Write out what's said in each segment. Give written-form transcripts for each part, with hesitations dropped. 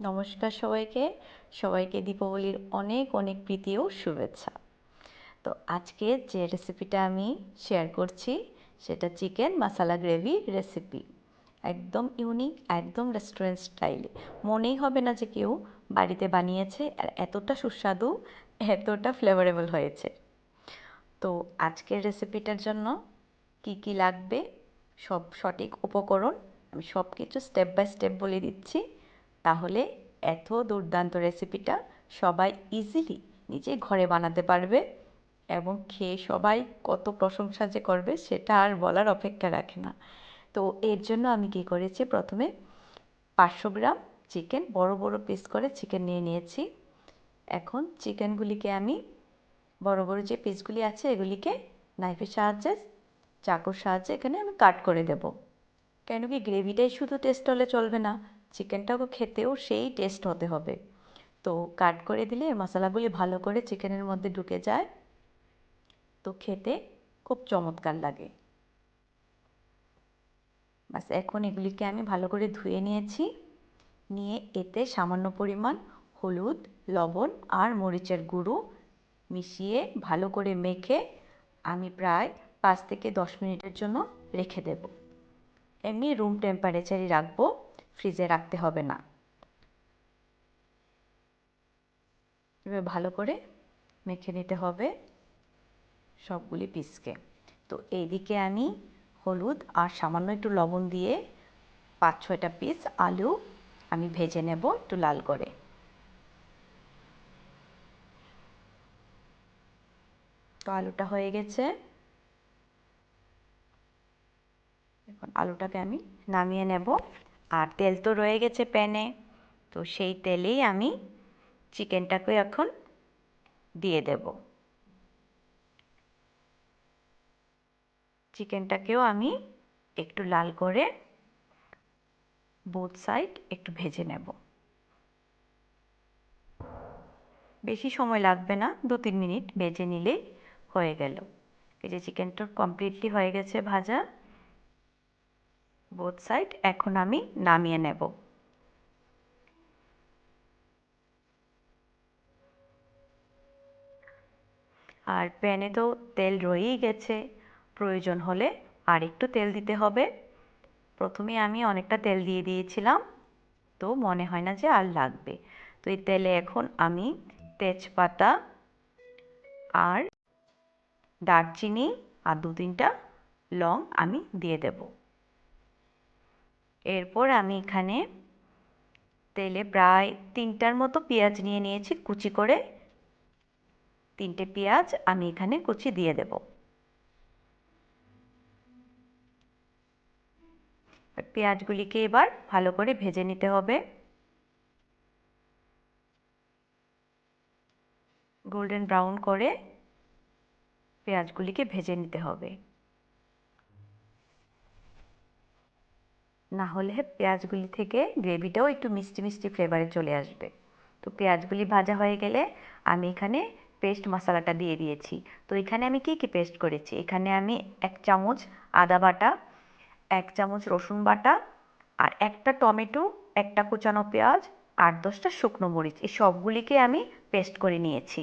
নমস্কার সবাইকে। সবাইকে দীপাবলির অনেক অনেক প্রীতি ও শুভেচ্ছা। তো আজকে যে রেসিপিটা আমি শেয়ার করছি সেটা চিকেন মশলা গ্রেভি রেসিপি। একদম ইউনিক, একদম রেস্টুরেন্ট স্টাইলে। মনেই হবে না যে কেউ বাড়িতে বানিয়েছে, আর এতটা সুস্বাদু, এতটা ফ্লেভারেবল হয়েছে। তো আজকের রেসিপিটার জন্য কি কি লাগবে, সব সঠিক উপকরণ আমি সব কিছু স্টেপ বাই স্টেপ বলে দিচ্ছি। তাহলে এত দুর্দান্ত রেসিপিটা সবাই ইজিলি নিজে ঘরে বানাতে পারবে এবং খেয়ে সবাই কত প্রশংসা যে করবে সেটা আর বলার অপেক্ষা রাখে না। তো এর জন্য আমি কি করেছি, প্রথমে 500 গ্রাম চিকেন বড় বড় পিস করে চিকেন নিয়ে নিয়েছি। এখন চিকেনগুলিকে আমি বড় বড় যে পিসগুলি আছে এগুলিকে নাইফের সাহায্যে, চাকুর সাহায্যে এখানে আমি কাট করে দেব। কেন কি গ্রেভিটাই শুধু টেস্ট হলে চলবে না, চিকেনটাও খেতেও সেই টেস্ট হতে হবে। তো কাট করে দিলে মশলাগুলি ভালো করে চিকেনের মধ্যে ঢুকে যায়, তো খেতে খুব চমৎকার লাগে। বাস এখন এগুলিকে আমি ভালো করে ধুয়ে নিয়েছি। নিয়ে এতে সামান্য পরিমাণ হলুদ, লবণ আর মরিচের গুঁড়ো মিশিয়ে ভালো করে মেখে আমি প্রায় 5 থেকে 10 মিনিটের জন্য রেখে দেব। এমনি রুম টেম্পারেচারই রাখবো, ফ্রিজে রাখতে হবে না। এবার ভালো করে মেখে নিতে হবে সবগুলি পিসকে। তো এইদিকে আমি হলুদ আর সামান্য একটু লবণ দিয়ে 5-6টা পিস আলু আমি ভেজে নেব একটু লাল করে। তো আলুটা হয়ে গেছে, এখন আলুটাকে আমি নামিয়ে নেব। আর তেল তো রয়ে গেছে প্যানে, তো সেই তেলেই আমি চিকেনটাকে এখন দিয়ে দেব। চিকেনটাকেও আমি একটু লাল করে বোথ সাইড একটু ভেজে নেব। বেশি সময় লাগবে না, 2-3 মিনিট ভেজে নিলেই হয়ে গেল। এই যে চিকেনটা কমপ্লিটলি হয়ে গেছে ভাজা বোথ সাইড। এখন আমি নামিয়ে নেব। আর প্যানে তো তেল রয়েই গেছে, প্রয়োজন হলে আর একটু তেল দিতে হবে। প্রথমে আমি অনেকটা তেল দিয়ে দিয়েছিলাম, তো মনে হয় না যে আর লাগবে। তো এই তেলে এখন আমি তেজপাতা আর দারচিনি আর 2-3টা লং আমি দিয়ে দেব। এরপর আমি এখানে তেলে প্রায় 3টার মতো পেঁয়াজ নিয়ে নিয়েছি কুচি করে। 3টে পেঁয়াজ আমি এখানে কুচি দিয়ে দেব। পেঁয়াজগুলিকে এবার ভালো করে ভেজে নিতে হবে, গোল্ডেন ব্রাউন করে পেঁয়াজগুলিকে ভেজে নিতে হবে, না হলে পেঁয়াজগুলি থেকে গ্রেভিটাও একটু মিষ্টি মিষ্টি ফ্লেভারে চলে আসবে। তো পেঁয়াজগুলি ভাজা হয়ে গেলে আমি এখানে পেস্ট মশলাটা দিয়ে দিয়েছি। তো এখানে আমি কি কি পেস্ট করেছি, এখানে আমি 1 চামচ আদা বাটা, 1 চামচ রসুন বাটা, আর একটা টমেটো, একটা কুচানো পেঁয়াজ, 8-10টা শুকনো মরিচ, এই সবগুলিকে আমি পেস্ট করে নিয়েছি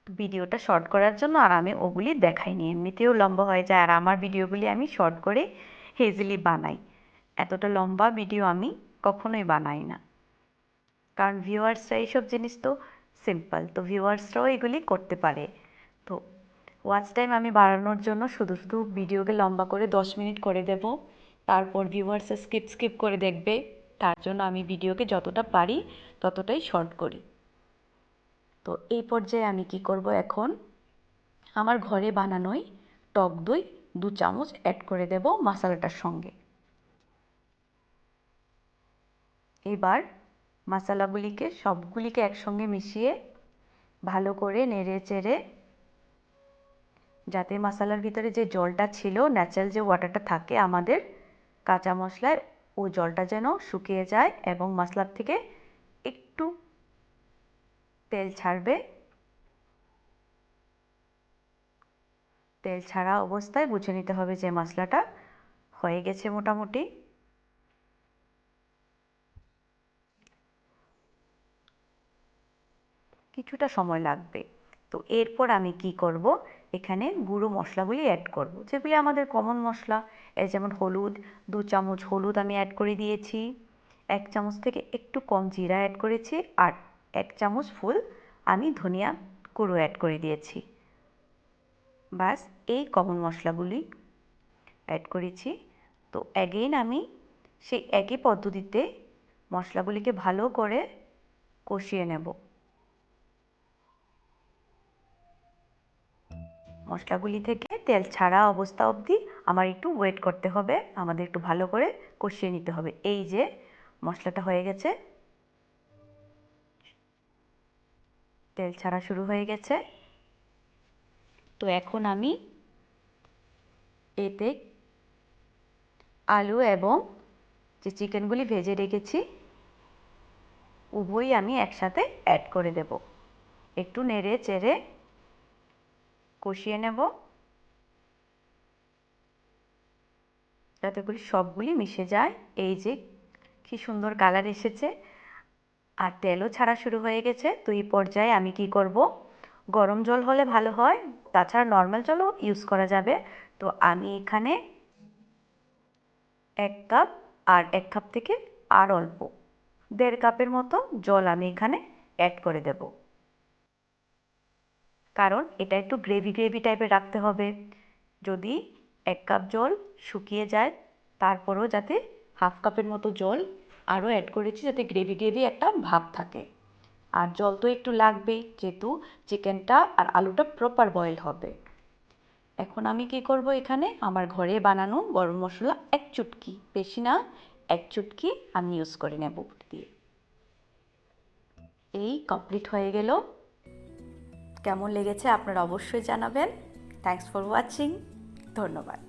ভিডিওটা শর্ট করার জন্য। আর আমি ওগুলি দেখাইনি, এমনিতেও লম্বা হয়ে যায়, আর আমার ভিডিওগুলি আমি শর্ট করে হেজিলি বানাই। এতটা লম্বা ভিডিও আমি কখনোই বানাই না, কারণ ভিউয়ার্সরা এইসব জিনিস তো সিম্পল, তো ভিউয়ার্সরাও এগুলি করতে পারে। তো ওয়াচ টাইম আমি বাড়ানোর জন্য শুধু শুধু ভিডিওকে লম্বা করে 10 মিনিট করে দেব, তারপর ভিউয়ার্সরা স্কিপ স্কিপ করে দেখবে। তার জন্য আমি ভিডিওকে যতটা পারি ততটাই শর্ট করি। তো এই পর্যায়ে আমি কি করব, এখন আমার ঘরে বানানোই টক দই 2 চামচ অ্যাড করে দেব মশলাটার সঙ্গে। এবার মশলাগুলিকে সবগুলিকে একসঙ্গে মিশিয়ে ভালো করে নেড়ে চেড়ে, যাতে মশলার ভিতরে যে জলটা ছিল, ন্যাচারাল যে ওয়াটারটা থাকে আমাদের কাঁচা মশলায়, ওই জলটা যেন শুকিয়ে যায় এবং মশলার থেকে একটু তেল ছাড়বে। তেল ছাড়া অবস্থায় বুঝে নিতে হবে যে মশলাটা হয়ে গেছে মোটামুটি। কিছুটা সময় লাগবে। তো এরপর আমি কি করব, এখানে গুঁড়ো মশলাগুলি অ্যাড করব, যেগুলি আমাদের কমন মশলা। এই যেমন হলুদ, 2 চামচ হলুদ আমি অ্যাড করে দিয়েছি, 1 চামচ থেকে একটু কম জিরা অ্যাড করেছি, আর 1 চামচ ফুল আমি ধনিয়া গুঁড়ো অ্যাড করে দিয়েছি। বাস এই কমন মশলাগুলি অ্যাড করেছি। তো অ্যাগেইন আমি সেই একই পদ্ধতিতে মশলাগুলিকে ভালো করে কষিয়ে নেব। মশলাগুলি থেকে তেল ছাড়া অবস্থা অবধি আমার একটু ওয়েট করতে হবে, আমাদের একটু ভালো করে কষিয়ে নিতে হবে। এই যে মশলাটা হয়ে গেছে, তেল ছাড়া শুরু হয়ে গেছে। তো এখন আমি এতে আলু এবং যে চিকেনগুলি ভেজে রেখেছি উভয়ই আমি একসাথে অ্যাড করে দেব। একটু নেড়ে চেড়ে কষিয়ে নেব যাতে করে সবগুলি মিশে যায়। এই যে কি সুন্দর কালার এসেছে আর তেলও ছাড়া শুরু হয়ে গেছে। তো এই পর্যায়ে আমি কি করব, গরম জল হলে ভালো হয়, তাছাড়া নর্মাল জলও ইউজ করা যাবে। তো আমি এখানে 1 কাপ, আর 1 কাপ থেকে আর অল্প 1.5 কাপের মতো জল আমি এখানে অ্যাড করে দেব, কারণ এটা একটু গ্রেভি গ্রেভি টাইপের রাখতে হবে। যদি 1 কাপ জল শুকিয়ে যায়, তারপরেও যাতে 1/2 কাপের মতো জল আরও অ্যাড করেছি, যাতে গ্রেভি গ্রেভি একটা ভাব থাকে। আর জল তো একটু লাগবেই, যেহেতু চিকেনটা আর আলুটা প্রপার বয়েল হবে। এখন আমি কি করব, এখানে আমার ঘরে বানানো গরম মশলা 1 চুটকি, বেশি না, 1 চুটকি আমি ইউজ করে নেব দিয়ে। এই কমপ্লিট হয়ে গেল। কেমন লেগেছে আপনারা অবশ্যই জানাবেন। Thanks for watching. ধন্যবাদ।